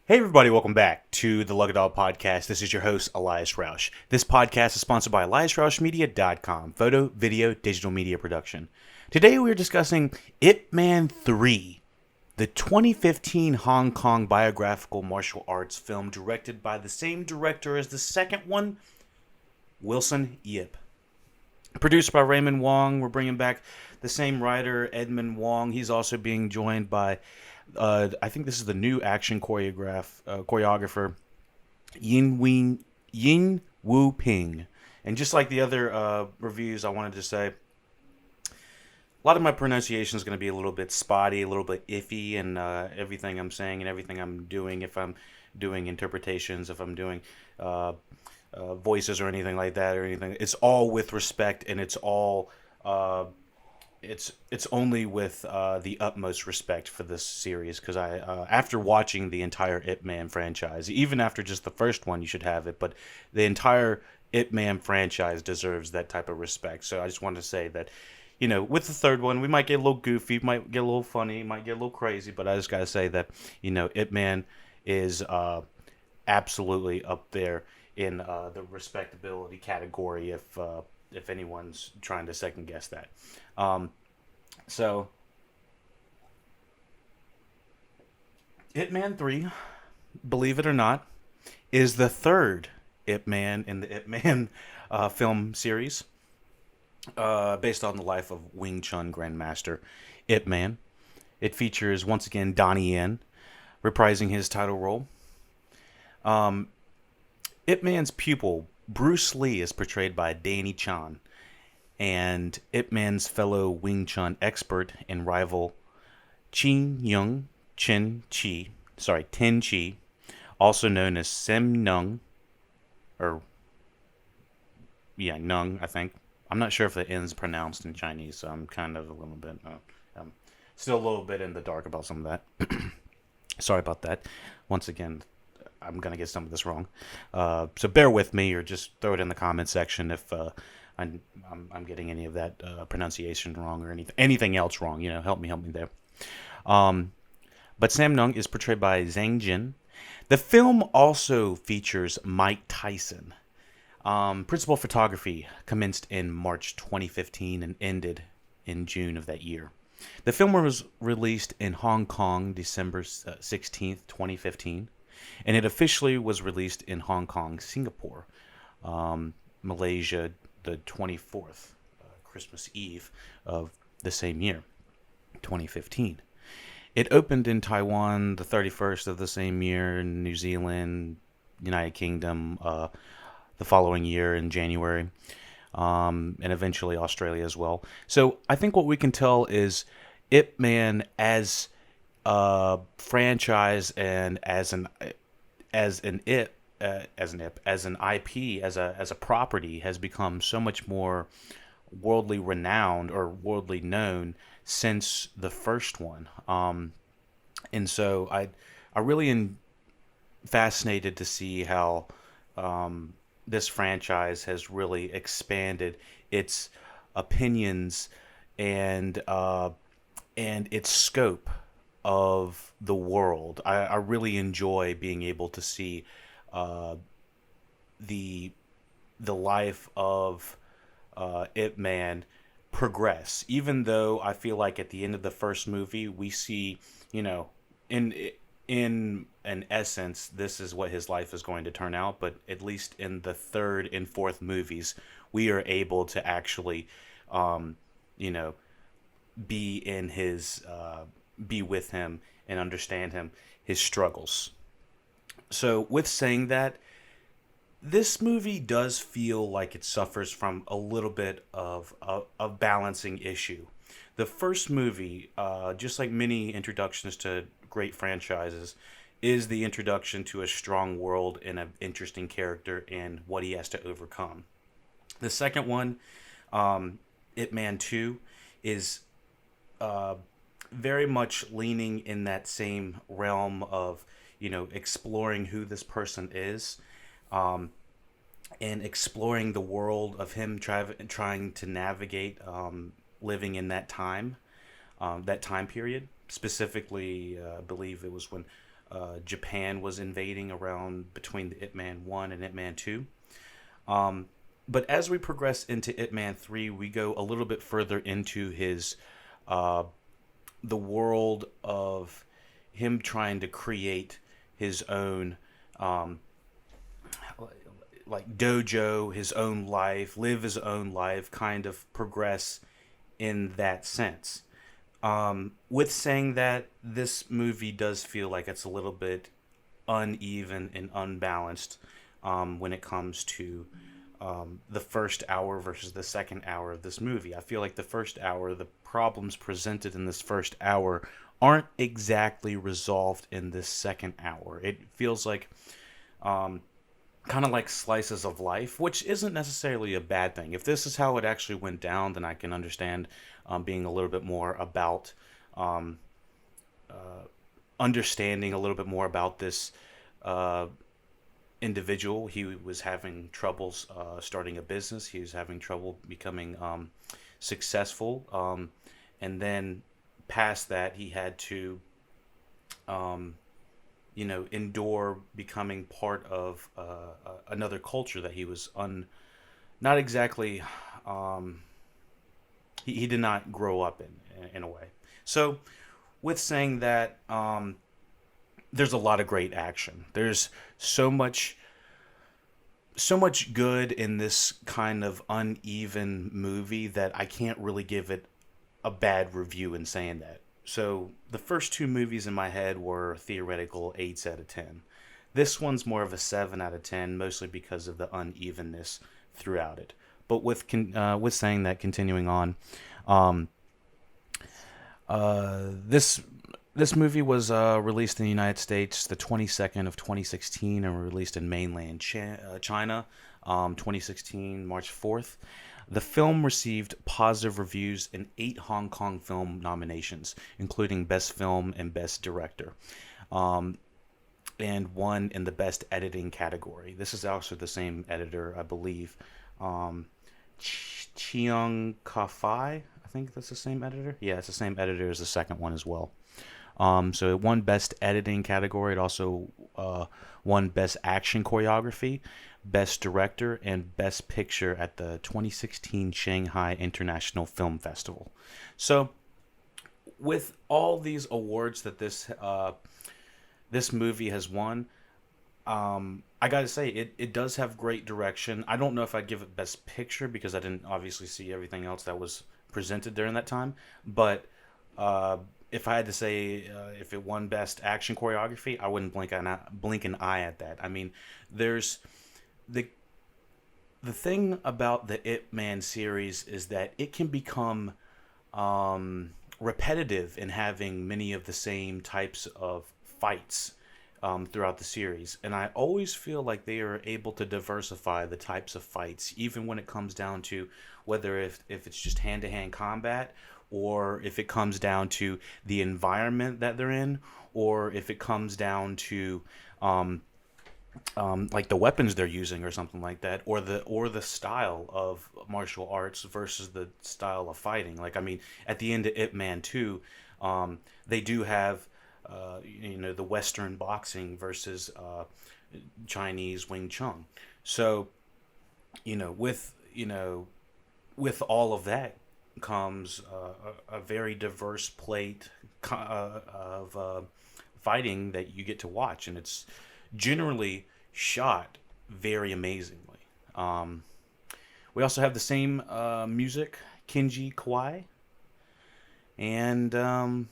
Hey everybody, welcome back to the LuckyDog podcast. This is your host, Elias Roush. This podcast is sponsored by EliasRoushMedia.com, photo, video, digital media production. Today we are discussing Ip Man 3, the 2015 Hong Kong biographical martial arts film directed by the same director as the second one, Wilson Yip. Produced by Raymond Wong. We're bringing back the same writer, Edmund Wong. He's also being joined by I think this is the new action choreographer, Yin Wu Ping. And just like the other reviews, I wanted to say a lot of my pronunciation is going to be a little bit spotty, a little bit iffy, and everything I'm saying and everything I'm doing, if I'm doing interpretations, if I'm doing voices or anything like that, or anything, it's all with respect, and it's all it's only with the utmost respect for this series, because I after watching the entire Ip Man franchise, even after just the first one, you should have it, but the entire Ip Man franchise deserves that type of respect. So I just wanted to say that, with the third one, we might get a little goofy, might get a little funny, might get a little crazy, but I just gotta say that Ip Man is absolutely up there in the respectability category, if anyone's trying to second guess that. So, Ip Man 3, believe it or not, is the third Ip Man in the Ip Man film series, based on the life of Wing Chun Grandmaster Ip Man. It features, once again, Donnie Yen reprising his title role. Ip Man's pupil, Bruce Lee, is portrayed by Danny Chan, and Ip Man's fellow Wing Chun expert and rival, Tin Chi, also known as Sem Nung, or Nung, I think. I'm not sure if the N's pronounced in Chinese, so I'm kind of a little bit, I'm still a little bit in the dark about some of that. Sorry about that. Once again, I'm gonna get some of this wrong, so bear with me, or just throw it in the comment section if I'm getting any of that pronunciation wrong, or anything else wrong. Help me there. But Sam Nung is portrayed by Zhang Jin. The film also features Mike Tyson. Principal photography commenced in March 2015 and ended in June of that year. The film was released in Hong Kong December 16th, 2015. And it officially was released in Hong Kong, Singapore, Malaysia, the 24th, Christmas Eve of the same year, 2015. It opened in Taiwan the 31st of the same year, in New Zealand, United Kingdom, the following year in January, and eventually Australia as well. So I think what we can tell is Ip Man as franchise, and as an IP, as a property, has become so much more worldly renowned, or worldly known, since the first one. And so I really am fascinated to see how this franchise has really expanded its opinions and its scope of the world. I really enjoy being able to see the life of Ip Man progress. Even though I feel like at the end of the first movie, we see, in an essence, this is what his life is going to turn out. But at least in the third and fourth movies, we are able to actually, be in his be with him and understand his struggles. So with saying that, this movie does feel like it suffers from a little bit of a balancing issue. The first movie, just like many introductions to great franchises, is the introduction to a strong world and an interesting character and what he has to overcome. The second one, Ip Man 2, is very much leaning in that same realm of, exploring who this person is, and exploring the world of him trying to navigate living in that time period. Specifically, I believe it was when Japan was invading around between the Ip Man 1 and Ip Man 2. Um, but as we progress into Ip Man 3, we go a little bit further into his uh, the world of him trying to create his own um, like dojo, his own life, live his own life, kind of progress in that sense. With saying that, this movie does feel like it's a little bit uneven and unbalanced when it comes to the first hour versus the second hour of this movie. I feel like the first hour, the problems presented in this first hour aren't exactly resolved in this second hour. It feels like kind of like slices of life, which isn't necessarily a bad thing. If this is how it actually went down, then I can understand being a little bit more about um, understanding a little bit more about this uh, individual. He was having troubles starting a business. He was having trouble becoming successful, and then past that, he had to um, endure becoming part of another culture that he was not exactly, um, he did not grow up in a way. So, with saying that, there's a lot of great action. There's so much, so much good in this kind of uneven movie that I can't really give it a bad review in saying that. So the first two movies in my head were theoretical 8s out of 10. This one's more of a 7 out of 10, mostly because of the unevenness throughout it. But with saying that, continuing on, um, this movie was released in the United States the 22nd of 2016 and released in mainland China 2016 March 4th. The film received positive reviews in 8 Hong Kong film nominations, including Best Film and Best Director, um, and won in the Best Editing category. This is also the same editor, I believe. Um, Chiang Ka-fai, I think that's the same editor. Yeah, it's the same editor as the second one as well. So it won Best Editing category. It also won Best Action Choreography, Best Director, and Best Picture at the 2016 Shanghai International Film Festival. So, with all these awards that this movie has won, I gotta say it does have great direction. I don't know if I'd give it Best Picture because I didn't obviously see everything else that was presented during that time, but uh, if I had to say if it won Best Action Choreography, I wouldn't blink an eye at that. I mean, there's the the thing about the Ip Man series is that it can become repetitive in having many of the same types of fights throughout the series. And I always feel like they are able to diversify the types of fights, even when it comes down to whether if it's just hand to hand combat, or if it comes down to the environment that they're in, or if it comes down to um, like the weapons they're using or something like that, or the style of martial arts versus the style of fighting. Like I mean, at the end of Ip Man 2, they do have the Western boxing versus Chinese Wing Chun. So with all of that comes a very diverse plate of fighting that you get to watch, and it's generally shot very amazingly. We also have the same music, Kenji Kawai, and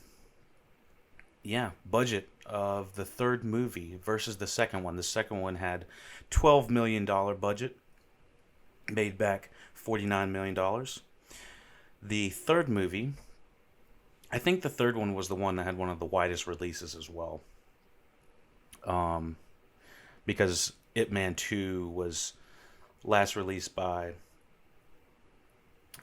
yeah, budget of the third movie versus the second one. The second one had $12 million budget, made back $49 million. The third movie, I think the third one was the one that had one of the widest releases as well. Because Ip Man 2 was last released by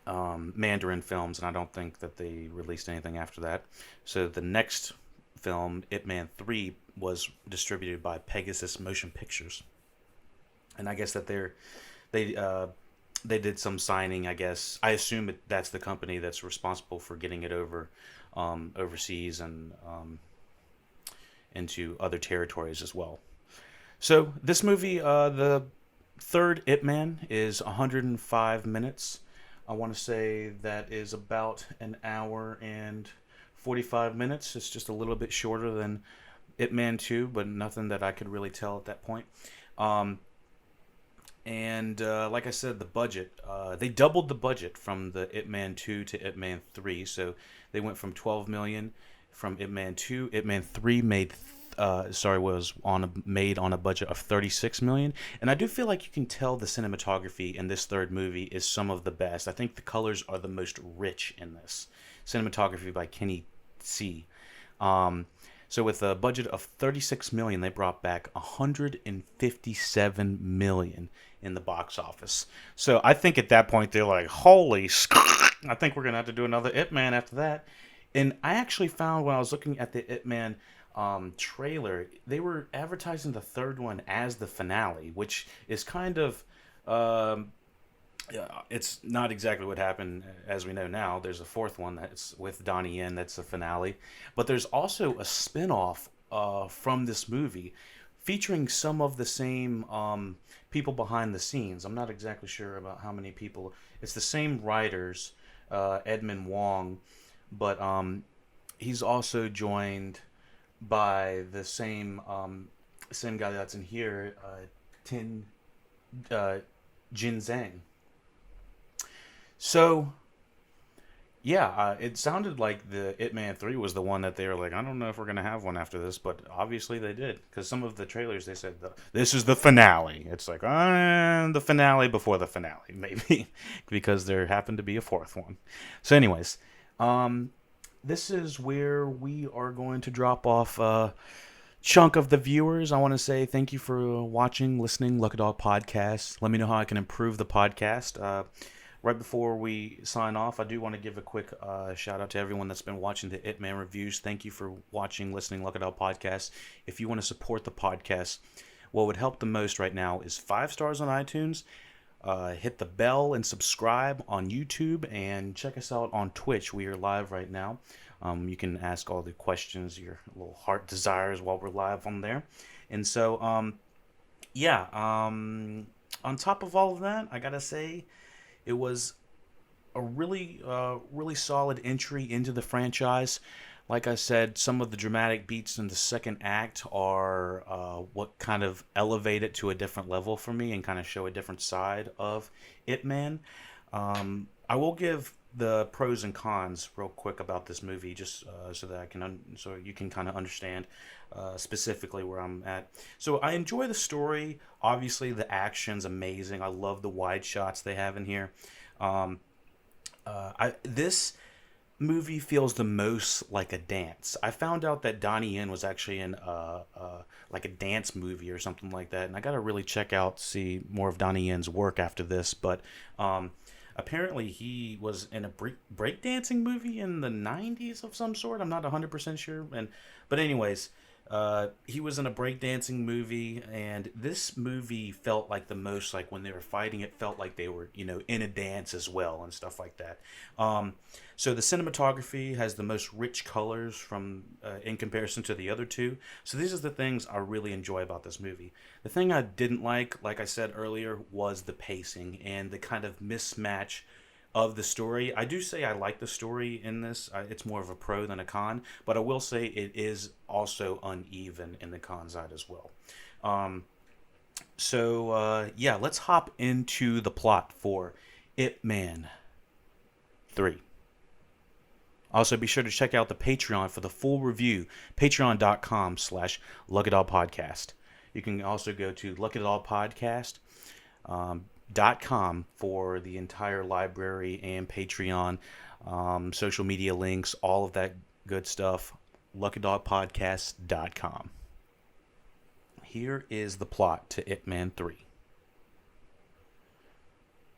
Mandarin Films, and I don't think that they released anything after that. So the next film, Ip Man 3, was distributed by Pegasus Motion Pictures. And I guess that they they did some signing. I guess I assume that's the company that's responsible for getting it over overseas into other territories as well. So this movie, the third Ip Man, is 105 minutes. I want to say that is about an hour and 45 minutes. It's just a little bit shorter than Ip Man 2, but nothing that I could really tell at that point. Um, and like I said, the budget, they doubled the budget from the Ip Man 2 to Ip Man 3. So they went from 12 million from Ip Man 2. Ip Man 3 made on a budget of 36 million. And I do feel like you can tell the cinematography in this third movie is some of the best. I think the colors are the most rich in this. Cinematography by Kenny C. So with a budget of 36 million, they brought back 157 million in the box office. So I think at that point they're like, holy, I think we're gonna have to do another Ip Man after that. And I actually found when I was looking at the Ip Man trailer, they were advertising the third one as the finale, which is kind of it's not exactly what happened as we know now. There's a fourth one that's with Donnie Yen, that's the finale. But there's also a spin-off from this movie featuring some of the same people behind the scenes. I'm not exactly sure about how many people. It's the same writers, Edmund Wong, but he's also joined by the same guy that's in here, Tin Jin Zhang. So, yeah, it sounded like the Ip Man 3 was the one that they were like, I don't know if we're going to have one after this, but obviously they did. Because some of the trailers, they said, this is the finale. It's like, the finale before the finale, maybe. Because there happened to be a fourth one. So anyways, this is where we are going to drop off a chunk of the viewers. I want to say thank you for watching, listening, LuckyDog Podcast. Let me know how I can improve the podcast. Right before we sign off, I do want to give a quick shout out to everyone that's been watching the Ip Man reviews. Thank you for watching, listening, LuckyDog Podcast. If you want to support the podcast, what would help the most right now is 5 stars on iTunes. Hit the bell and subscribe on YouTube, and check us out on Twitch. We are live right now. You can ask all the questions your little heart desires while we're live on there. And so, on top of all of that, I gotta say, it was a really solid entry into the franchise. Like I said, some of the dramatic beats in the second act are what kind of elevate it to a different level for me and kind of show a different side of Ip Man. I will give the pros and cons real quick about this movie, just so that so you can kind of understand specifically where I'm at. So I enjoy the story. Obviously, the action's amazing. I love the wide shots they have in here. This movie feels the most like a dance. I found out that Donnie Yen was actually in like a dance movie or something like that, and I gotta really see more of Donnie Yen's work after this. But apparently he was in a breakdancing movie in the 90s of some sort. I'm not 100% sure. But anyways, he was in a breakdancing movie, and this movie felt like the most like when they were fighting, it felt like they were, in a dance as well and stuff like that. So the cinematography has the most rich colors from in comparison to the other two. So these are the things I really enjoy about this movie. The thing I didn't like I said earlier, was the pacing and the kind of mismatch of the story. I do say I like the story in this. It's more of a pro than a con, but I will say it is also uneven in the con side as well. Let's hop into the plot for Ip Man 3. Also, be sure to check out the Patreon for the full review, patreon.com/LuckyDogPodcast. You can also go to LuckyDogPodcast.com for the entire library and Patreon, social media links, all of that good stuff. LuckyDogPodcast.com. Here is the plot to Ip Man 3.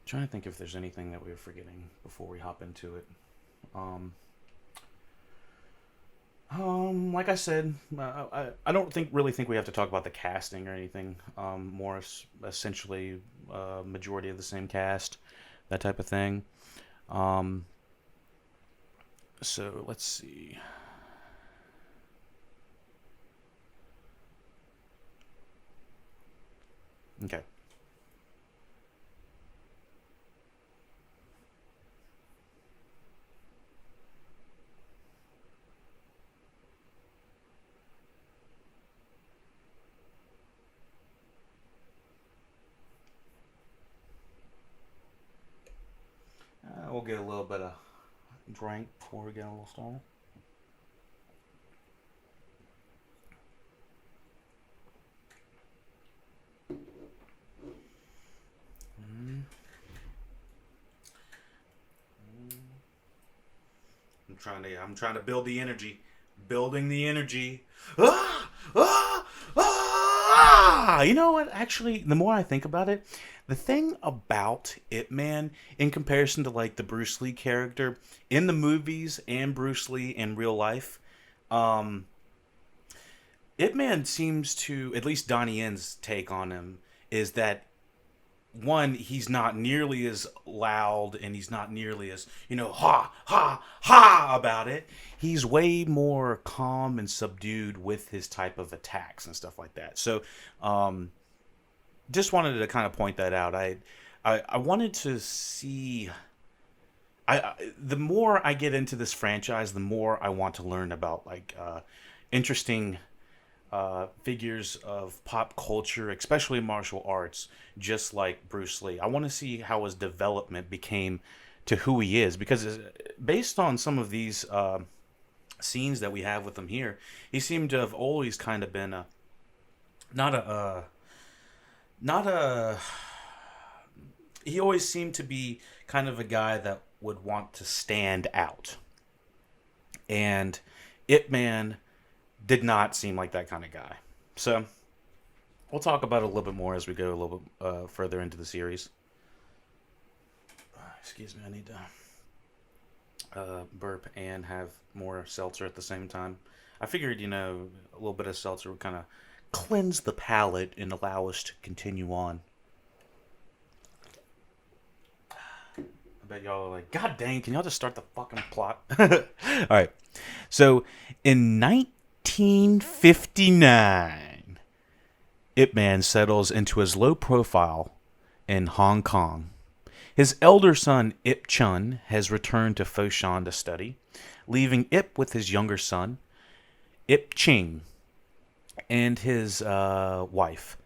Trying to think if there's anything that we were forgetting before we hop into it. Like I said, I don't really think we have to talk about the casting or anything. More essentially, majority of the same cast, that type of thing. So let's see. Okay. We'll get a little bit of drink before we get a little started. Mm. I'm trying to build the energy. Building the energy. Ah! Ah! Ah! You know what? Actually, the more I think about it, the thing about Ip Man, in comparison to like the Bruce Lee character in the movies and Bruce Lee in real life, um, Ip Man seems to, at least Donnie Yen's take on him, is that one, he's not nearly as loud and he's not nearly as, ha, ha, ha about it. He's way more calm and subdued with his type of attacks and stuff like that. So, just wanted to kind of point that out. I wanted to see. The more I get into this franchise, the more I want to learn about like interesting figures of pop culture, especially martial arts, just like Bruce Lee. I want to see how his development became to who he is, because based on some of these scenes that we have with him here, he seemed to have always kind of been a not a not a he always seemed to be kind of a guy that would want to stand out, and Ip Man did not seem like that kind of guy. So we'll talk about it a little bit more as we go a little bit further into the series. Excuse me, I need to burp and have more seltzer at the same time. I figured, a little bit of seltzer would kind of cleanse the palate and allow us to continue on. I bet y'all are like, God dang, can y'all just start the fucking plot? All right. So in 1959, Ip Man settles into his low profile in Hong Kong. His elder son, Ip Chun, has returned to Foshan to study, leaving Ip with his younger son, Ip Ching, and his wife,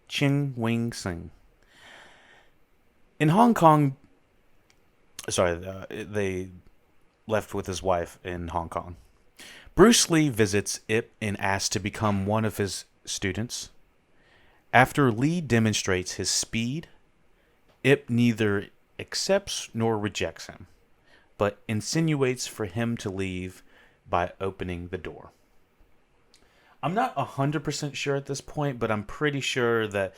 Ching Wing Sing. In Hong Kong, they left with his wife in Hong Kong. Bruce Lee visits Ip and asks to become one of his students. After Lee demonstrates his speed, Ip neither accepts nor rejects him, but insinuates for him to leave by opening the door. I'm not 100% sure at this point, but I'm pretty sure that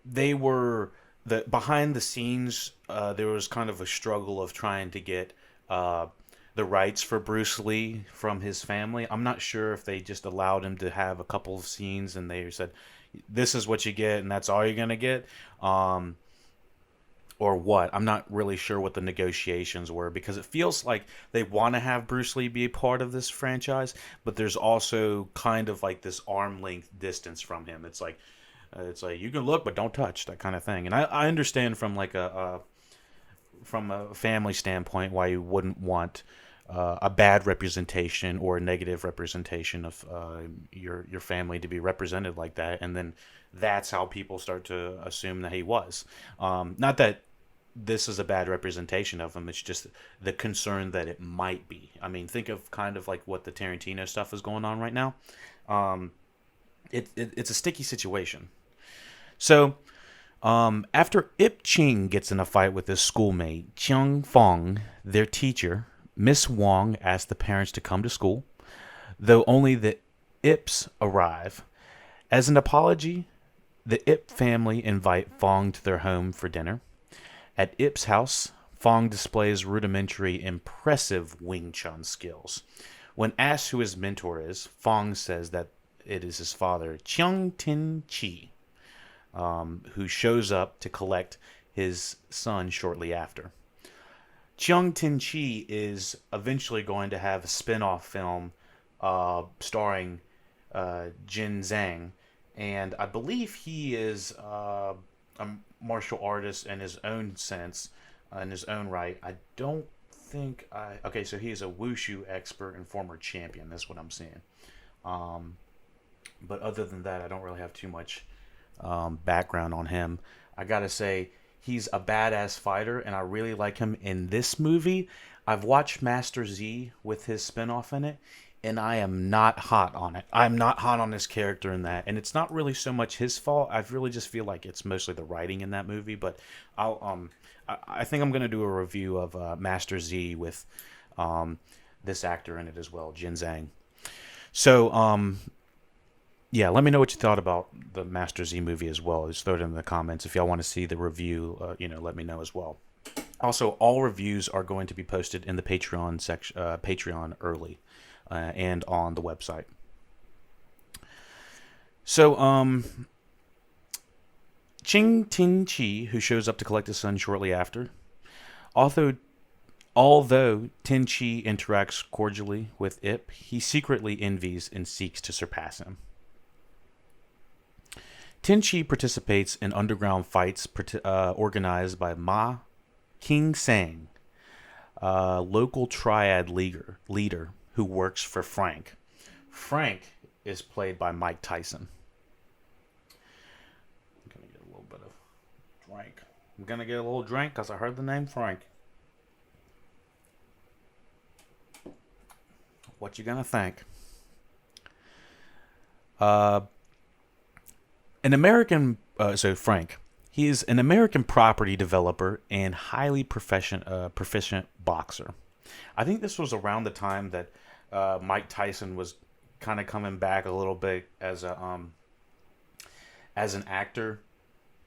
they were that behind the scenes. There was kind of a struggle of trying to get the rights for Bruce Lee from his family. I'm not sure if they just allowed him to have a couple of scenes and they said, "This is what you get, and that's all you're gonna get." Or what. I'm not really sure what the negotiations were, because it feels like they want to have Bruce Lee be a part of this franchise, but there's also kind of like this arm length distance from him. It's like you can look but don't touch, that kind of thing. And I understand from like from a family standpoint why you wouldn't want a bad representation or a negative representation of your family to be represented like that, and then that's how people start to assume that he was. Not that this is a bad representation of him. It's just the concern that it might be. I mean, think of kind of like what the Tarantino stuff is going on right now. It's a sticky situation. So, after Ip Ching gets in a fight with his schoolmate, Chung Fong, their teacher, Miss Wong asks the parents to come to school, though only the Ips arrive. As an apology, the Ip family invite Fong to their home for dinner. At Ip's house, Fong displays rudimentary, impressive Wing Chun skills. When asked who his mentor is, Fong says that it is his father, Cheung Tin Chi, who shows up to collect his son shortly after. Cheung Tin Chi is eventually going to have a spin-off film starring Jin Zhang and I believe he is a martial artist in his own sense, in his own right. I don't think I. Okay, so he is a wushu expert and former champion. That's what I'm seeing. Um, but other than that, I don't really have too much background on him. I gotta say, he's a badass fighter, and I really like him in this movie. I've watched Master Z with his spinoff in it, and I am not hot on it. I'm not hot on this character in that, and it's not really so much his fault. I really just feel like it's mostly the writing in that movie. But I think I'm gonna do a review of Master Z with um, this actor in it as well, Jin Zhang. So yeah, let me know what you thought about the Master Z movie as well. Just throw it in the comments if y'all want to see the review. Let me know as well. Also, all reviews are going to be posted in the Patreon section, Patreon early, and on the website. So, Ching Tin Chi, who shows up to collect his son shortly after, although Tin Chi interacts cordially with Ip, he secretly envies and seeks to surpass him. Tenchi participates in underground fights organized by Ma King Sang, a local triad leader who works for Frank. Frank is played by Mike Tyson. I'm going to get a little bit of drink. I'm going to get a little drink because I heard the name Frank. What you going to think? So Frank, he is an American property developer and highly proficient boxer. I think this was around the time that Mike Tyson was kind of coming back a little bit as an actor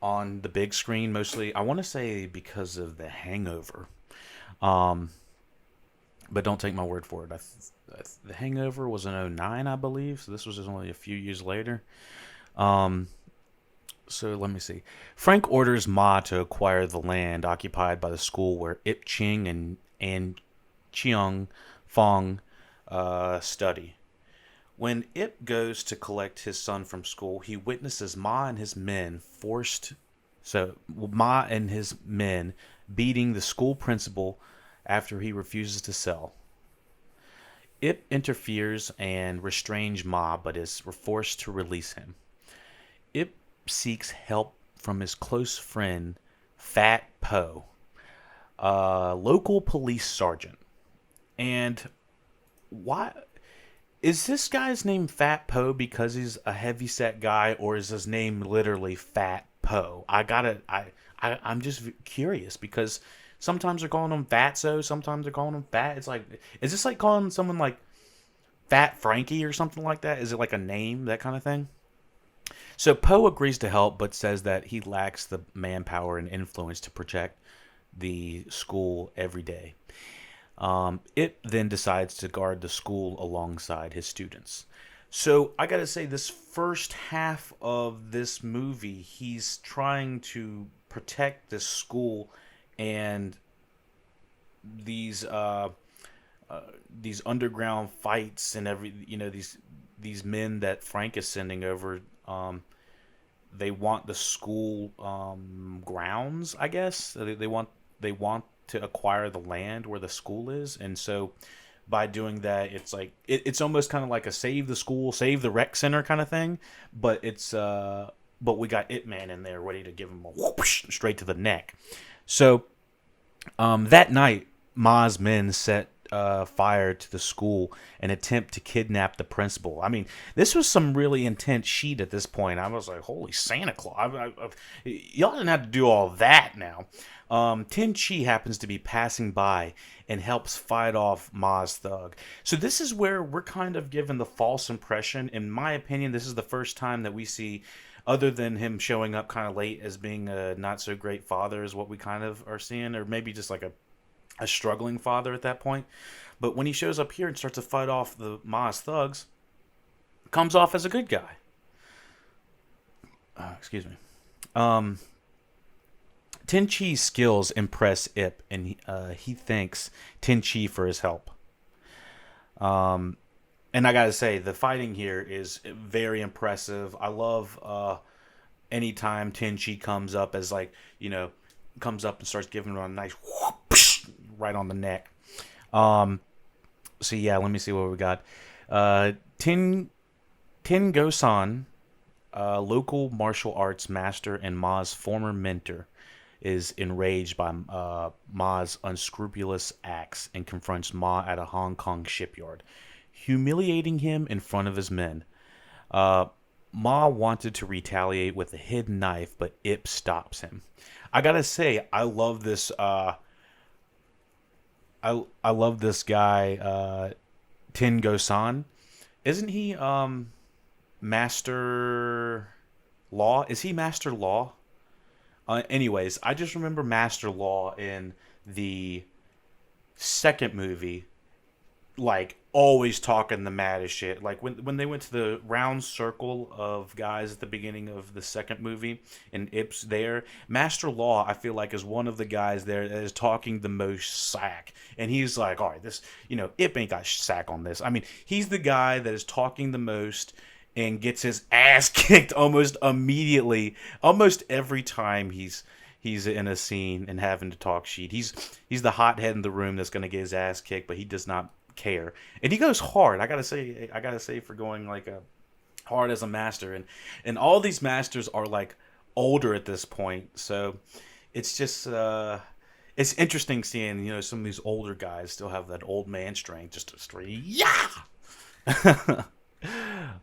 on the big screen. Mostly, I want to say because of The Hangover, um, but don't take my word for it. The Hangover was in '09, I believe. So this was just only a few years later. Um, So let me see. Frank orders Ma to acquire the land occupied by the school where Ip Ching and Chiang Fong study. When Ip goes to collect his son from school, he witnesses Ma and his men beating the school principal after he refuses to sell. Ip interferes and restrains Ma, but is forced to release him. Ip seeks help from his close friend, Fat Po, a local police sergeant. And why is this guy's name Fat Po because he's a heavyset guy, or is his name literally Fat Po? I'm just curious because sometimes they're calling him Fatso, sometimes they're calling him Fat. It's like, is this like calling someone like Fat Frankie or something like that? Is it like a name, that kind of thing? So Poe agrees to help, but says that he lacks the manpower and influence to protect the school every day. It then decides to guard the school alongside his students. So I gotta say, this first half of this movie, he's trying to protect this school and these these underground fights and these men that Frank is sending over. They want the school grounds, I guess. They want to acquire the land where the school is, and so by doing that, it's like it's almost kind of like a save the school, save the rec center kind of thing. But but we got It Man in there ready to give him a whoosh straight to the neck. So that night, Ma's men set fire to the school and attempt to kidnap the principal. I mean, this was some really intense shit at this point. I was like, holy Santa Claus. Y'all didn't have to do all that now. Tin Chi happens to be passing by and helps fight off Ma's thug. So this is where we're kind of given the false impression. In my opinion, this is the first time that we see, other than him showing up kind of late as being a not so great father, is what we kind of are seeing, or maybe just like a struggling father at that point. But when he shows up here and starts to fight off the Ma's thugs, comes off as a good guy. Excuse me. Tin Chi's skills impress Ip, and he thanks Tin Chi for his help. And I gotta say, the fighting here is very impressive. I love anytime Tenchi comes up as like, you know, comes up and starts giving him a nice whoosh, right on the neck. Um, so yeah, let me see what we got. Uh, Tin Tin Gosan, local martial arts master and Ma's former mentor, is enraged by Ma's unscrupulous acts and confronts Ma at a Hong Kong shipyard, humiliating him in front of his men. Uh, Ma wanted to retaliate with a hidden knife, but Ip stops him. I gotta say, I love this. I love this guy, Tin Gosan. Isn't he Master Law? Is he Master Law? Anyways, I just remember Master Law in the second movie, like always talking the maddest shit. Like when they went to the round circle of guys at the beginning of the second movie, and Ip's there, Master Law I feel like is one of the guys there that is talking the most sack, and he's like, all right, this, Ip ain't got sack on this. I mean, he's the guy that is talking the most and gets his ass kicked almost immediately, almost every time he's in a scene and having to talk shit. He's the hothead in the room that's gonna get his ass kicked, but he does not care, and he goes hard. I gotta say for going like a hard as a master, and all these masters are like older at this point, so it's just it's interesting seeing some of these older guys still have that old man strength, just a straight yeah.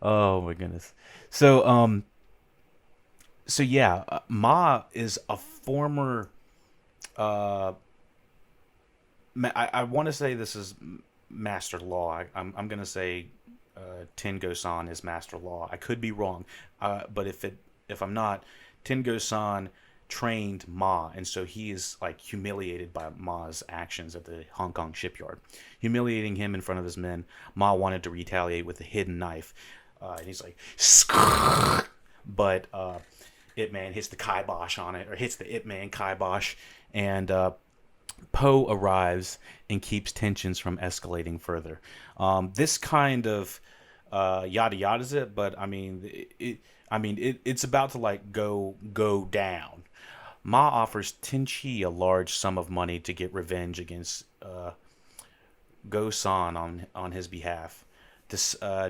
Oh my goodness. So yeah, Ma is a former uh I want to say this is Master Law. I'm gonna say Ten Gosan is Master Law. I could be wrong, but if I'm not, Ten Gosan trained Ma, and so he is like humiliated by Ma's actions at the Hong Kong shipyard, humiliating him in front of his men. Ma wanted to retaliate with a hidden knife, and he's like, but Ip Man hits the kibosh on it, or hits the Ip Man kibosh, and Poe arrives and keeps tensions from escalating further. This kind of yada yada's it, but it's about to like go down. Ma offers Tenchi a large sum of money to get revenge against Go San on his behalf.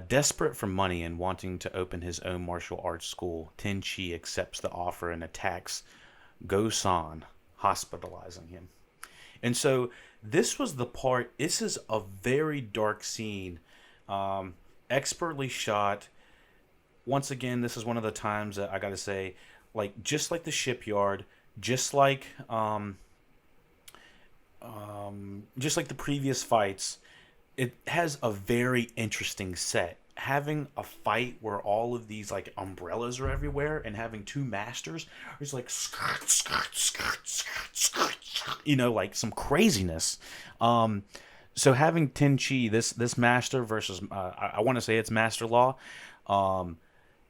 Desperate for money and wanting to open his own martial arts school, Tenchi accepts the offer and attacks Go San, hospitalizing him. And so this was the part. This is a very dark scene, expertly shot. Once again, this is one of the times that I got to say, like just like the shipyard, just like just like the previous fights, it has a very interesting set. Having a fight where all of these like umbrellas are everywhere and having two masters, it's like skirt, skirt, skirt, skirt, skirt, like some craziness. Um, so having Tenchi, this master versus I want to say it's Master Law, um,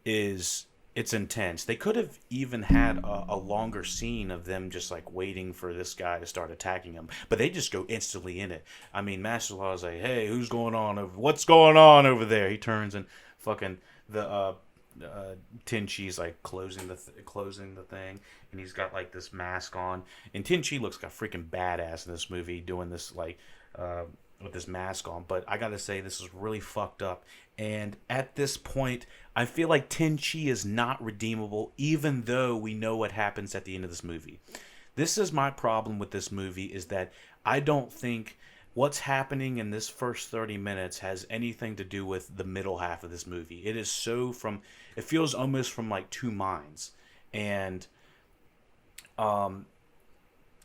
is it's intense. They could have even had a longer scene of them just like waiting for this guy to start attacking him, but they just go instantly in it. I mean, Master Law is like, "Hey, who's going on over? What's going on over there?" He turns and fucking the Tenchi's like closing the thing, and he's got like this mask on, and Tenchi looks like a freaking badass in this movie doing this like uh, with this mask on. But I gotta say, this is really fucked up. And at this point, I feel like Tenchi is not redeemable, even though we know what happens at the end of this movie. This is my problem with this movie, is that I don't think what's happening in this first 30 minutes has anything to do with the middle half of this movie. It is so from, it feels almost from like two minds. And um,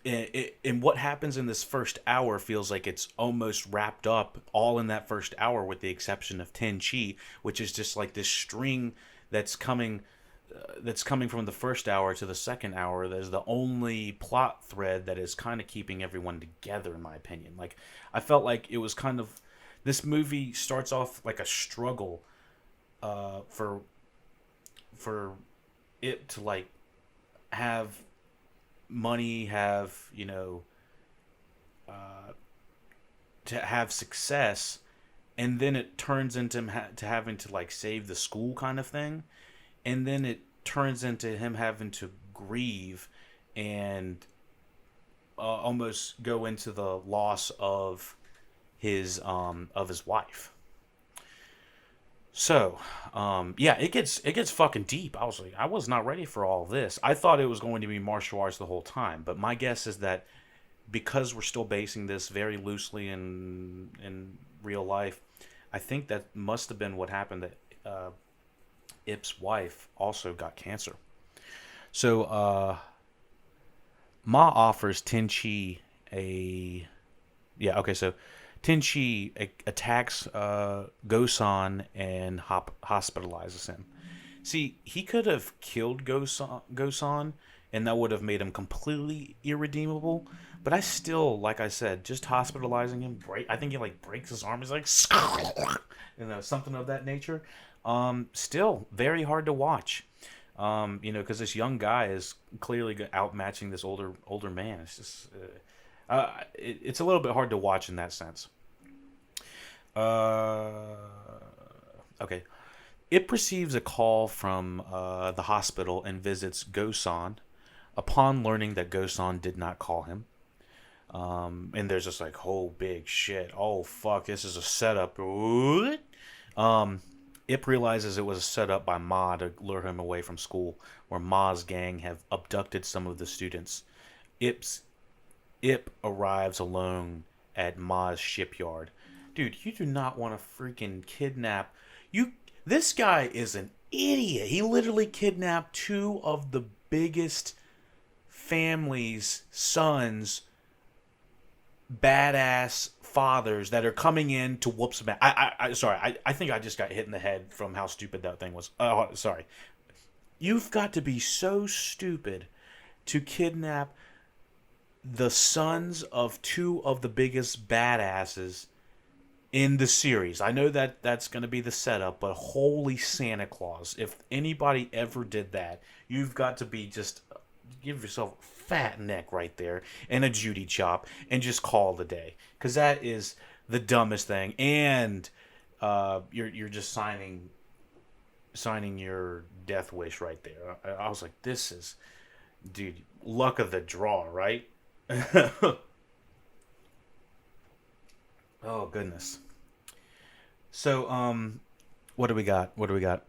and what happens in this first hour feels like it's almost wrapped up all in that first hour, with the exception of Ten Chi, which is just like this string that's coming from the first hour to the second hour. That is the only plot thread that is kind of keeping everyone together, in my opinion. Like, I felt like it was kind of, this movie starts off like a struggle for it to like have money, have to have success, and then it turns into him to having to like save the school kind of thing, and then it turns into him having to grieve and almost go into the loss of his wife. So, yeah, it gets fucking deep. I was like, I was not ready for all this. I thought it was going to be martial arts the whole time, but my guess is that because we're still basing this very loosely in real life, I think that must have been what happened. That Ip's wife also got cancer. So Ma offers Tenchi a yeah, okay, so Tenchi attacks Gosan and hospitalizes him. See, he could have killed Gosan, and that would have made him completely irredeemable. But I still, like I said, just hospitalizing him, I think he like breaks his arm. He's like, something of that nature. Still very hard to watch. Because this young guy is clearly outmatching this older man. It's just, it's a little bit hard to watch in that sense. Uh, okay. It receives a call from the hospital and visits Gosan. Upon learning that Gosan did not call him, and there's just like, oh, big shit. Oh, fuck, this is a setup. What? Ip realizes it was a setup by Ma to lure him away from school, where Ma's gang have abducted some of the students. Ip's Ip arrives alone at Ma's shipyard. Dude, you do not want to freaking kidnap you. This guy is an idiot. He literally kidnapped two of the biggest families' sons, badass fathers that are coming in to whoop some ass. I think I just got hit in the head from how stupid that thing was. Oh, sorry. You've got to be so stupid to kidnap the sons of two of the biggest badasses in the series. I know that that's going to be the setup, but holy Santa Claus, if anybody ever did that, you've got to be just give yourself a fat neck right there and a Judy chop and just call it a day, because that is the dumbest thing. And you're just signing your death wish right there. I was like, this is, dude, luck of the draw, right? Oh goodness. So what do we got? What do we got?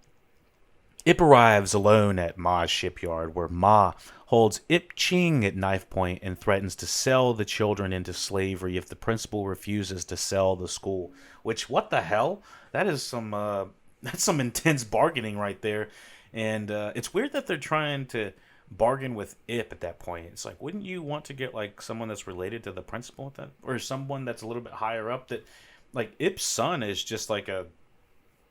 Ip arrives alone at Ma's shipyard, where Ma holds Ip Ching at knife point and threatens to sell the children into slavery if the principal refuses to sell the school. Which, what the hell? That is some that's some intense bargaining right there. And it's weird that they're trying to bargain with Ip at that point. It's like, wouldn't you want to get like someone that's related to the principal at that, or someone that's a little bit higher up? That, like, Ip's son is just like a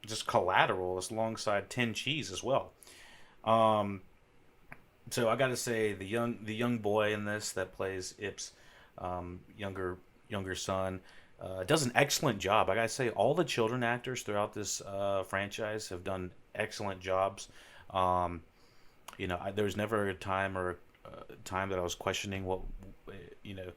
just collateral alongside Ten Cheese as well. Um, so I got to say the young boy in this that plays Ip's younger son does an excellent job. I got to say all the children actors throughout this franchise have done excellent jobs. Um, there was never a time or time that I was questioning what you know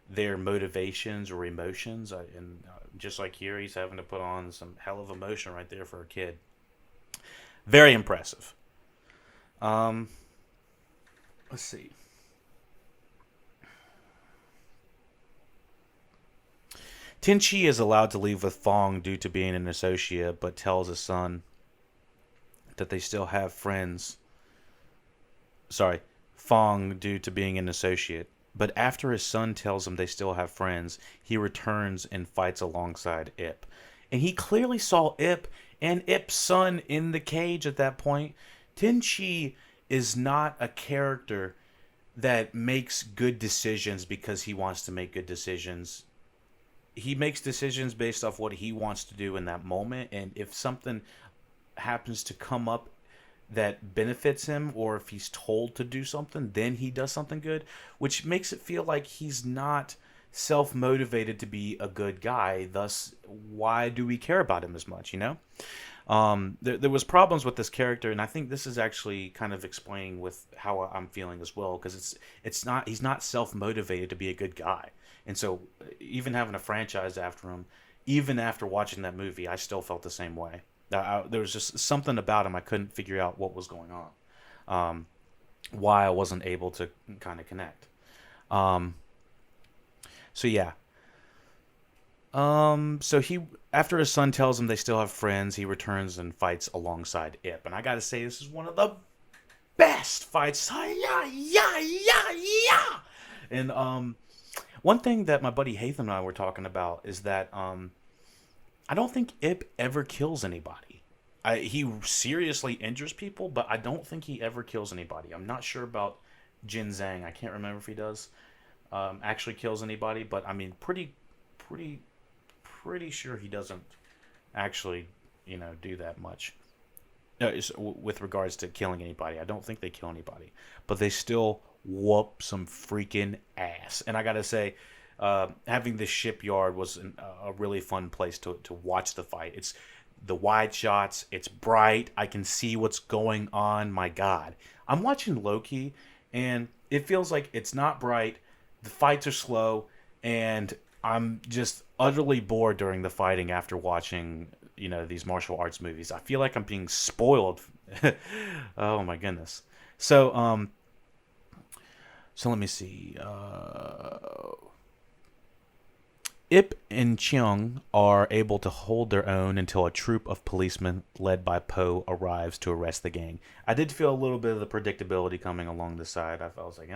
their motivations or emotions. And just like here, he's having to put on some hell of emotion right there for a kid. Very impressive. Um, let's see. Tenchi is allowed to leave with Fong due to being an associate, but tells his son that they still have friends. Sorry, Fong due to being an associate. But after his son tells him they still have friends, he returns and fights alongside Ip. And he clearly saw Ip and Ip's son in the cage at that point. Tenchi is not a character that makes good decisions because he wants to make good decisions. He makes decisions based off what he wants to do in that moment, and if something happens to come up that benefits him, or if he's told to do something, then he does something good, which makes it feel like he's not self-motivated to be a good guy. Thus, why do we care about him as much, there was problems with this character, and I think this is actually kind of explaining with how I'm feeling as well, because he's not self-motivated to be a good guy. And so even having a franchise after him even after watching that movie, I still felt the same way. There was just something about him I couldn't figure out what was going on, why I wasn't able to kind of connect. Um, so yeah. So he, after his son tells him they still have friends, he returns and fights alongside Ip. And I gotta say, this is one of the best fights. Yeah, yeah, yeah, yeah. And one thing that my buddy Hatham and I were talking about is that I don't think Ip ever kills anybody. He seriously injures people, but I don't think he ever kills anybody. I'm not sure about Jin Zhang. I can't remember if he does actually kills anybody, but I mean, pretty, pretty sure he doesn't actually, do that much. No, with regards to killing anybody, I don't think they kill anybody, but they still whoop some freaking ass. And I gotta say, having this shipyard was a really fun place to watch the fight. It's the wide shots. It's bright. I can see what's going on. My God, I'm watching Loki, and it feels like it's not bright. The fights are slow, and I'm just utterly bored during the fighting after watching, these martial arts movies. I feel like I'm being spoiled. Oh my goodness. So let me see. Ip and Cheung are able to hold their own until a troop of policemen led by Po arrives to arrest the gang. I did feel a little bit of the predictability coming along the side. I was like,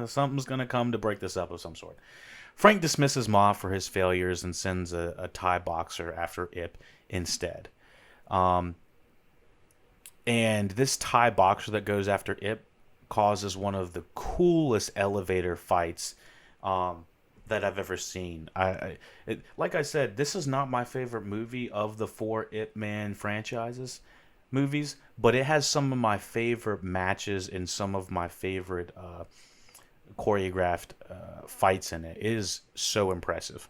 something's going to come to break this up of some sort. Frank dismisses Ma for his failures and sends a Thai boxer after Ip instead. And this Thai boxer that goes after Ip causes one of the coolest elevator fights that I've ever seen. Like I said, this is not my favorite movie of the 4 Ip Man movies, but it has some of my favorite matches and some of my favorite choreographed fights in it. It is so impressive.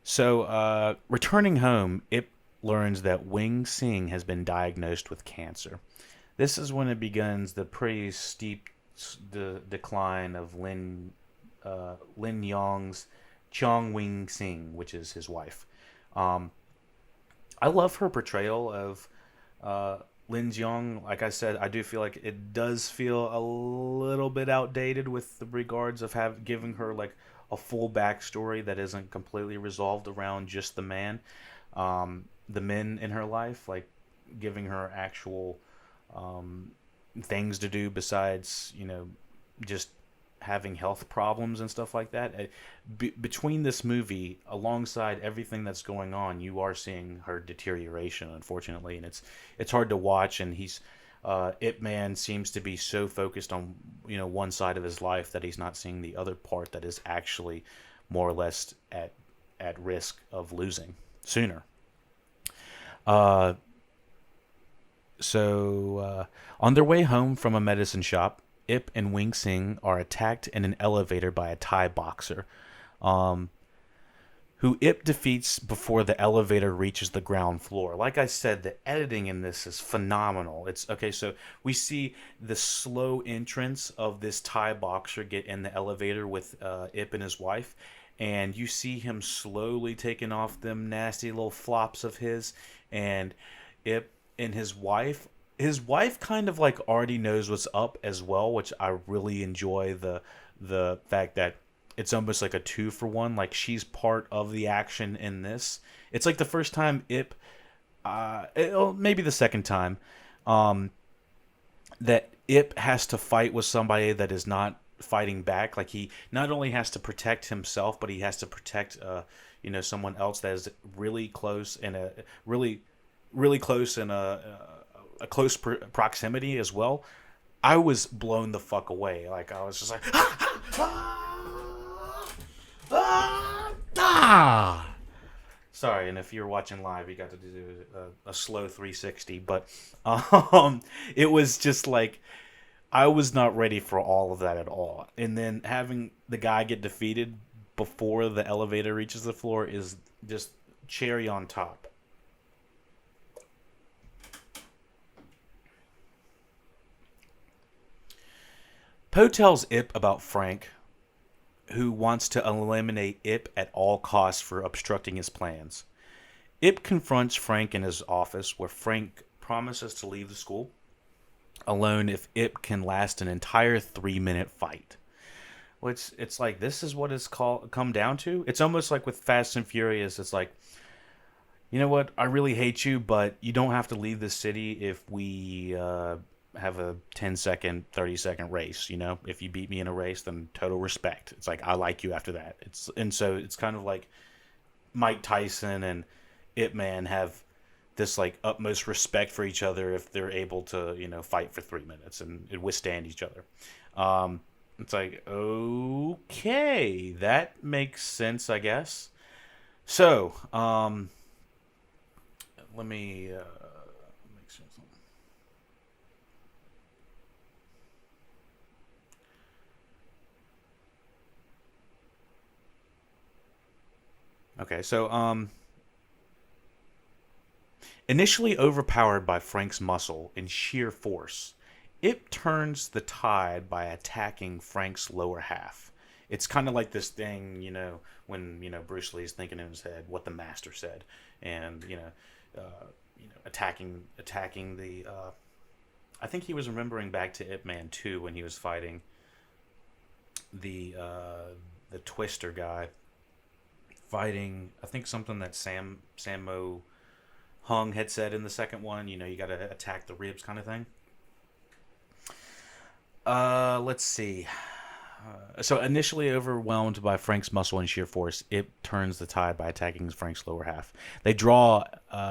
So, returning home, Ip learns that Wing Sing has been diagnosed with cancer. This is when it begins the pretty steep decline of Lin Yong's Chong Wing Sing, which is his wife. I love her portrayal of Lin Yong. Like I said, I do feel like it does feel a little bit outdated with the regards of giving her like a full backstory that isn't completely resolved around just the men in her life, like giving her actual things to do besides, just having health problems and stuff like that. Between this movie, alongside everything that's going on, you are seeing her deterioration, unfortunately, and it's hard to watch. And Ip Man seems to be so focused on one side of his life that he's not seeing the other part that is actually more or less at risk of losing sooner. On their way home from a medicine shop, Ip and Wing Sing are attacked in an elevator by a Thai boxer, who Ip defeats before the elevator reaches the ground floor. Like I said, the editing in this is phenomenal. It's okay. So we see the slow entrance of this Thai boxer get in the elevator with Ip and his wife, and you see him slowly taking off them nasty little flops of his, and Ip and his wife. His wife kind of like already knows what's up as well, which I really enjoy the fact that it's almost like a 2-for-1. Like she's part of the action in this. It's like the first time Ip, maybe the second time, that Ip has to fight with somebody that is not fighting back. Like he not only has to protect himself, but he has to protect someone else that is really close and really close in a close proximity as well. I was blown the fuck away. Like I was just like, Sorry, and if you're watching live, you got to do a slow 360. But it was just like I was not ready for all of that at all. And then having the guy get defeated before the elevator reaches the floor is just cherry on top. Poe tells Ip about Frank, who wants to eliminate Ip at all costs for obstructing his plans. Ip confronts Frank in his office, where Frank promises to leave the school alone if Ip can last an entire 3-minute fight. Which it's like this is what it's come down to. It's almost like with Fast and Furious. It's like, you know what? I really hate you, but you don't have to leave the city if we have a 10-second, 30-second race. You know, if you beat me in a race, then total respect. It's like I like you after that. So it's kind of like Mike Tyson and Ip Man have this like utmost respect for each other if they're able to, you know, fight for 3 minutes and withstand each other. It's like, okay, that makes sense, I guess. So, let me make sure something. Okay, so initially overpowered by Frank's muscle and sheer force, Ip turns the tide by attacking Frank's lower half. It's kind of like this thing, you know, when Bruce Lee's thinking in his head what the master said, and attacking the. I think he was remembering back to Ip Man 2 when he was fighting the Twister guy, fighting I think something that Sammo Hung had said in the second one. You know, you got to attack the ribs, kind of thing. Let's see. So initially overwhelmed by Frank's muscle and sheer force, Ip turns the tide by attacking Frank's lower half. They draw.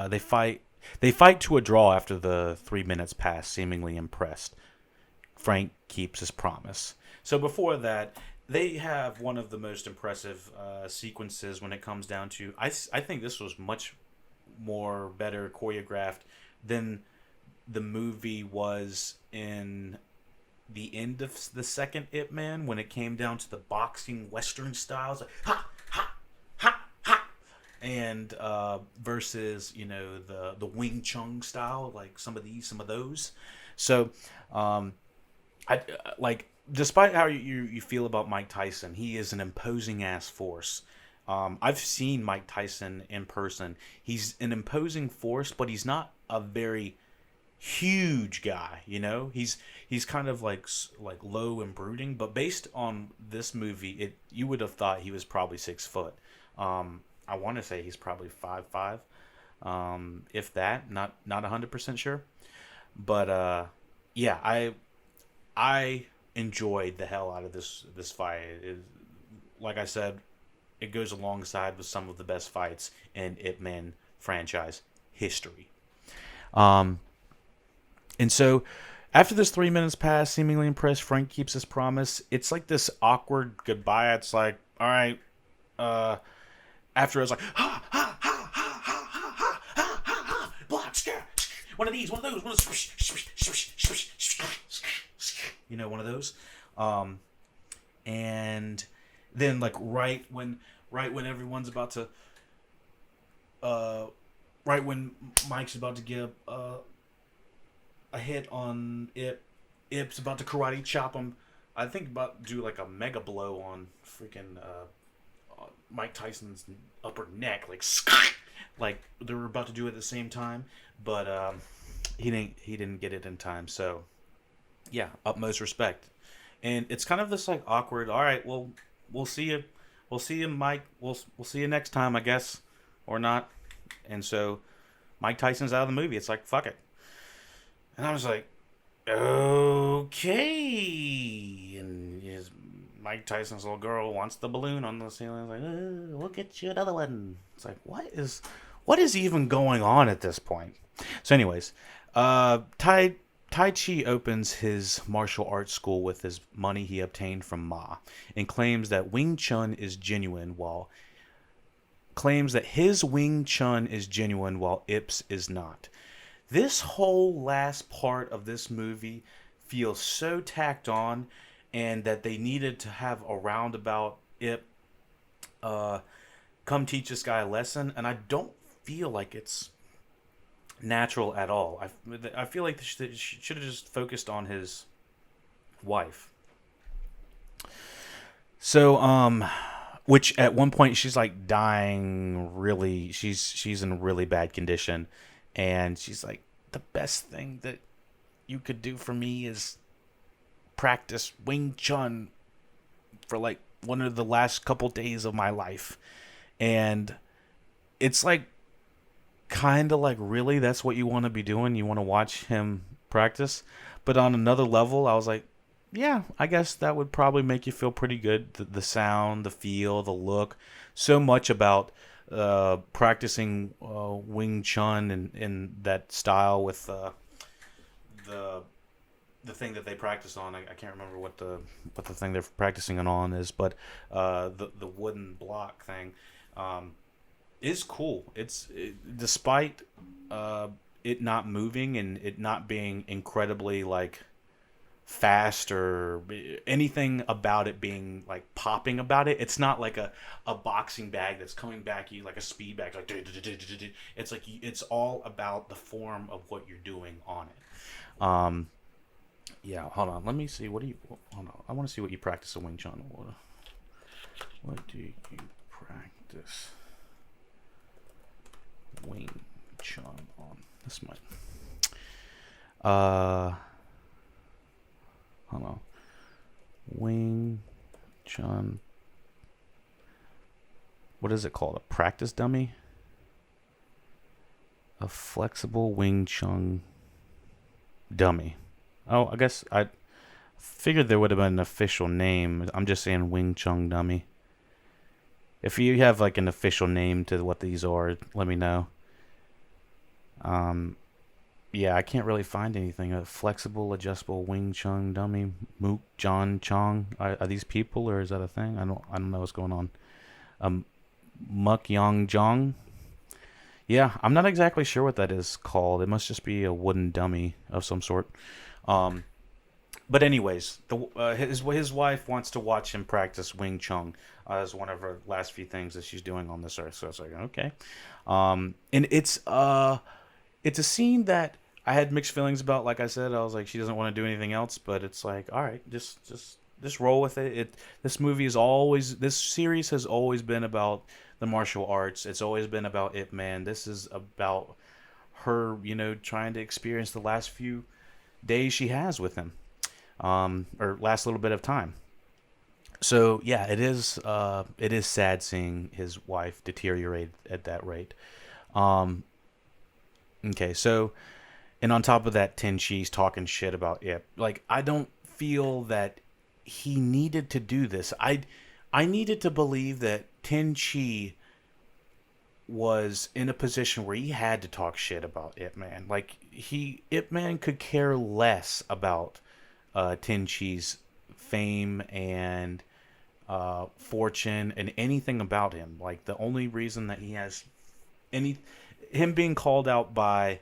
They fight. They fight to a draw after the 3 minutes pass, seemingly impressed. Frank keeps his promise. So before that, they have one of the most impressive sequences when it comes down to. I think this was much more better choreographed than the movie was in the end of the second Ip Man, when it came down to the boxing western styles, like ha ha ha ha, and versus the Wing Chun style, like some of those. So I like, despite how you feel about Mike Tyson, he is an imposing ass force. I've seen Mike Tyson in person. He's an imposing force, but he's not a very huge guy. He's kind of like low and brooding. But based on this movie, you would have thought he was probably 6 foot. I want to say he's probably 5'5", if that. Not 100% sure. But yeah, I enjoyed the hell out of this fight. Like I said, it goes alongside with some of the best fights in Ip Man franchise history. And so, after this 3 minutes pass, seemingly impressed, Frank keeps his promise. It's like this awkward goodbye. It's like, all right. After it's like, ha ha ha ha ha ha ha ha ha, block, scare, one of these, one of those, one of those, one of those. And then like right when everyone's about to, right when Mike's about to give a hit on Ip's about to karate chop him. I think about to do like a mega blow on freaking Mike Tyson's upper neck, like they were about to do it at the same time, but he didn't get it in time. So yeah, utmost respect. And it's kind of this like awkward. All right, well, we'll see you, Mike. We'll see you next time, I guess, or not. And so Mike Tyson's out of the movie. It's like, fuck it. And I was like, okay. And Mike Tyson's little girl wants the balloon on the ceiling. I was like, we'll get you another one. It's like, what is even going on at this point? So anyways, Tai Chi opens his martial arts school with his money he obtained from Ma, and claims that Wing Chun is genuine while Ip's is not. This whole last part of this movie feels so tacked on, and that they needed to have a roundabout Ip come teach this guy a lesson, and I don't feel like it's natural at all. I feel like they should have just focused on his wife. So, which at one point she's like dying. Really, she's in really bad condition, and she's like, the best thing that you could do for me is practice Wing Chun for like one of the last couple days of my life. And it's like kind of like, really, that's what you want to be doing? You want to watch him practice? But on another level, I was like, yeah, I guess that would probably make you feel pretty good. The sound, the feel, the look, so much about practicing Wing Chun in that style with the the thing that they practice on. I can't remember what the thing they're practicing it on is, but the wooden block thing is cool. Despite it not moving and it not being incredibly like fast or anything about it being like popping about it. It's not like a boxing bag that's coming back you like a speed bag like it's like it's all about the form of what you're doing on it. Yeah, hold on. Let me see. What do you? Hold on. I want to see what you practice in Wing Chun. What do you practice Wing Chun on? This might. Hold on. Wing Chun. What is it called? A practice dummy? A flexible Wing Chun dummy. Oh, I guess I figured there would have been an official name. I'm just saying Wing Chun dummy. If you have like an official name to what these are, let me know. Um, yeah, I can't really find anything. A flexible, adjustable Wing Chun dummy, Mook John Chong. Are these people or is that a thing? I don't know what's going on. Um, Muk Yang Jong. Yeah, I'm not exactly sure what that is called. It must just be a wooden dummy of some sort. Um, but anyways, his wife wants to watch him practice Wing Chun as one of her last few things that she's doing on this earth. So it's like okay, and it's a scene that I had mixed feelings about. Like I said, I was like she doesn't want to do anything else, but it's like all right, just roll with it. This series has always been about the martial arts. It's always been about Ip Man. This is about her, trying to experience the last few days she has with him, or last little bit of time. So yeah, it is sad seeing his wife deteriorate at that rate. Um, okay, so and on top of that, Tenchi's talking shit about Ip. Like I don't feel that he needed to do this. I needed to believe that Tenchi was in a position where he had to talk shit about Ip Man. Like Ip Man could care less about Tenchi's fame and fortune and anything about him. Like the only reason that he has any him being called out by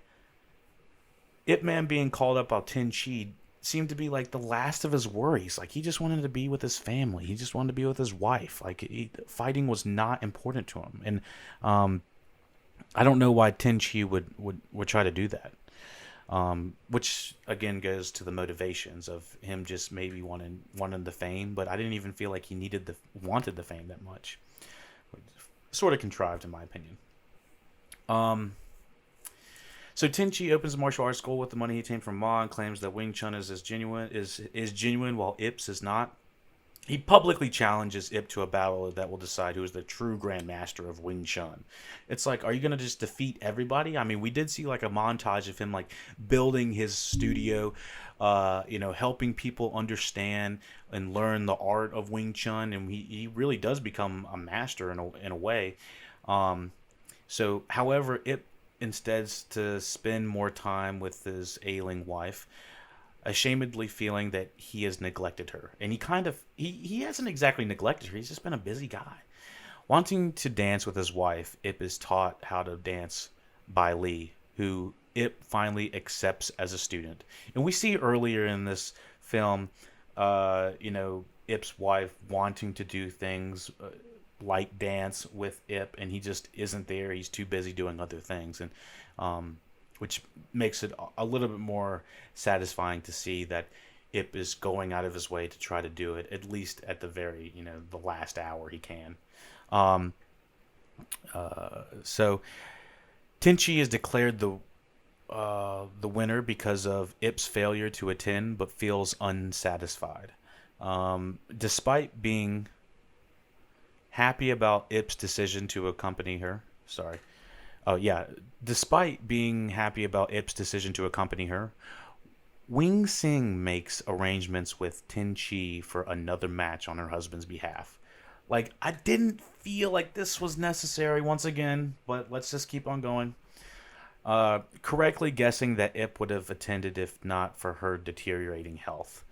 Ip Man being called up by Tenchi seemed to be like the last of his worries. Like he just wanted to be with his family. He just wanted to be with his wife. Like fighting was not important to him. And I don't know why Tenchi would try to do that. Which again goes to the motivations of him just maybe wanting the fame, but I didn't even feel like he wanted the fame that much. Sort of contrived in my opinion. Um, so Tenchi opens a martial arts school with the money he obtained from Ma and claims that Wing Chun is genuine while Ip's is not. He publicly challenges Ip to a battle that will decide who is the true grandmaster of Wing Chun. It's like, are you gonna just defeat everybody? I mean, we did see like a montage of him like building his studio, helping people understand and learn the art of Wing Chun, and he really does become a master in a way. Um, however, Ip instead to spend more time with his ailing wife, ashamedly feeling that he has neglected her. And he hasn't exactly neglected her, he's just been a busy guy. Wanting to dance with his wife, Ip is taught how to dance by Lee, who Ip finally accepts as a student. And we see earlier in this film, Ip's wife wanting to do things like dance with Ip, and he just isn't there. He's too busy doing other things, and which makes it a little bit more satisfying to see that Ip is going out of his way to try to do it, at least at the very, the last hour he can. Um, so Tenchi is declared the winner because of Ip's failure to attend, but feels unsatisfied. Despite being happy about Ip's decision to accompany her, sorry. Oh yeah, despite being happy about Ip's decision to accompany her, Wing Sing makes arrangements with Tin Chi for another match on her husband's behalf. Like, I didn't feel like this was necessary once again, but let's just keep on going. Correctly guessing that Ip would have attended if not for her deteriorating health.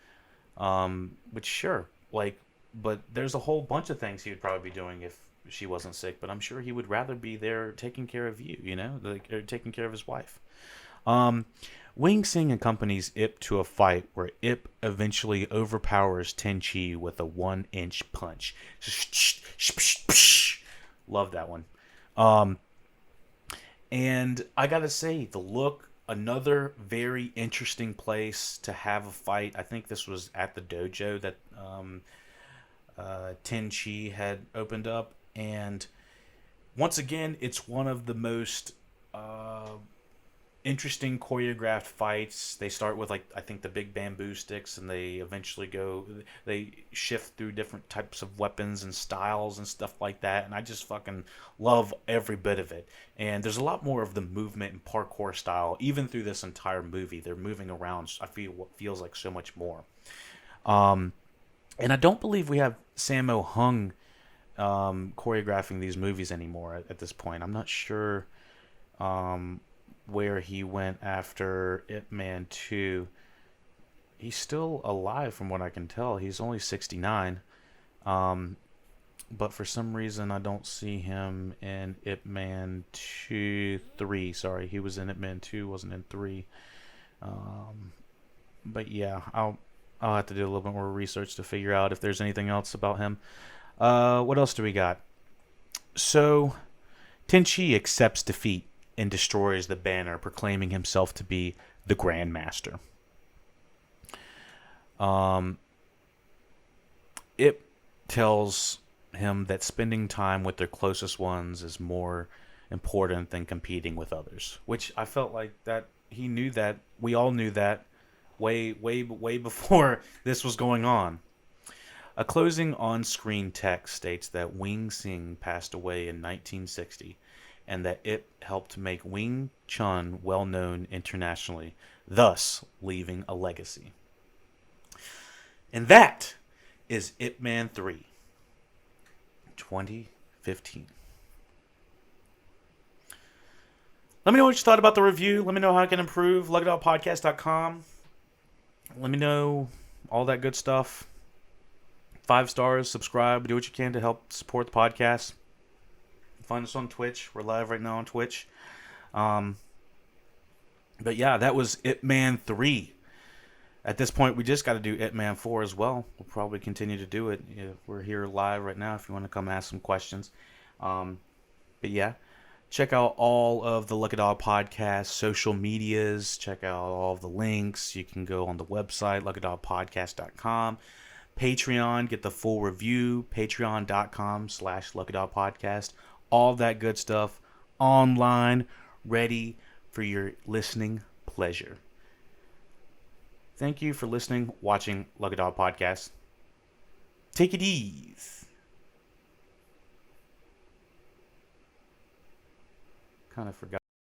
Which, sure, like, but there's a whole bunch of things he would probably be doing if she wasn't sick, but I'm sure he would rather be there taking care of you, like, or taking care of his wife. Um, Wing Sing accompanies Ip to a fight where Ip eventually overpowers Tenchi with a 1-inch punch. Love that one. Um, and I gotta say, the look, another very interesting place to have a fight. I think this was at the dojo that Tenchi had opened up. And once again, it's one of the most interesting choreographed fights. They start with, like, I think the big bamboo sticks, and they eventually they shift through different types of weapons and styles and stuff like that, and I just fucking love every bit of it. And there's a lot more of the movement and parkour style even through this entire movie. They're moving around, I feel what feels like so much more. And I don't believe we have Sammo Hung choreographing these movies anymore at this point. I'm not sure where he went after Ip Man 2. He's still alive from what I can tell. He's only 69. But for some reason I don't see him in Ip Man 2, 3. Sorry, he was in Ip Man 2, wasn't in 3. But yeah, I'll have to do a little bit more research to figure out if there's anything else about him. What else do we got? So Tenchi accepts defeat and destroys the banner, proclaiming himself to be the Grand Master. Ip tells him that spending time with their closest ones is more important than competing with others, which I felt like that he knew that. We all knew that way before this was going on. A closing on-screen text states that Wing Sing passed away in 1960 and that it helped make Wing Chun well known internationally, thus leaving a legacy. And that is Ip Man 3, 2015. Let me know what you thought about the review. Let me know how I can improve. LuckyDogPodcast.com. Let me know all that good stuff. 5 stars, subscribe, do what you can to help support the podcast. Find us on Twitch. We're live right now on Twitch. But yeah, that was Ip Man 3. At this point, we just got to do Ip Man 4 as well. We'll probably continue to do it. Yeah, we're here live right now if you want to come ask some questions. But yeah, check out all of the Lucky Dog Podcast social medias. Check out all of the links. You can go on the website, LuckyDogPodcast.com. Patreon, get the full review. Patreon.com/LuckyDogPodcast. All that good stuff online, ready for your listening pleasure. Thank you for listening, watching Lucky Dog Podcast. Take it easy. Kind of forgot.